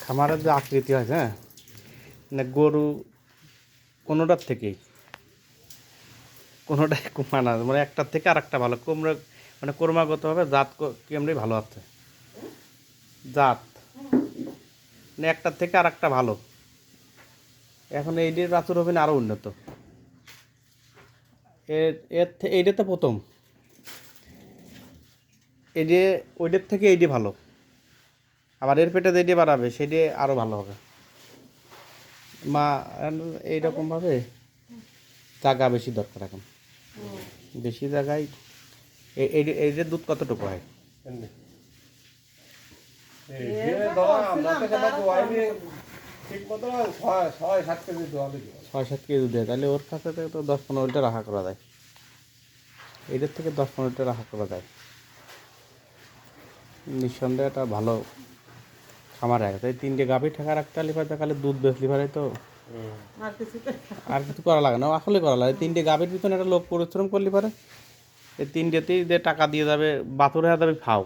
খামারের যে আকৃতি হয়, হ্যাঁ, মানে গরু কোনোটার থেকেই কোনোটাই মানা, মানে একটার থেকে আর একটা ভালো কোমরা, মানে ক্রমাগতভাবে জাত কেমনি ভালো আছে জাত, মানে একটার থেকে আর একটা ভালো। এখন এইটির বাছুর হবে না আরও উন্নত। এর এর এইটা তো প্রথম, এই যে ওইটার থেকে এইটি ভালো, আবার এর পেটে যেটি বাড়াবে সেটি আরও ভালো হবে। মা এইরকমভাবে জায়গা বেশি দরকার এখন, বেশি জায়গায় এই যে দুধ কতটুকু হয়? ঠিক মতো 6-7 কেজি দোয়া দিতে 6-7 কেজি দুধ দেয়, তাহলে ওর কাছে থেকে তো 10-15 লিটার আশা করা যায়, এদের থেকে 10-15 লিটার আশা করা যায়। নিঃসন্দেহে একটা ভালো খামার আছে, তাই 3টে গাভী ঠেকা রাখতে হলে পারে, খালি দুধ বেচলি পারে তো আর কিছু করা লাগে না, আসলে করা লাগে। 3টে গাভীর পিছনে একটা লোক পরিশ্রম করলে পারে, এই 3টেতেই যে টাকা দিয়ে যাবে, বাছুর হয়ে যাবে ফাও।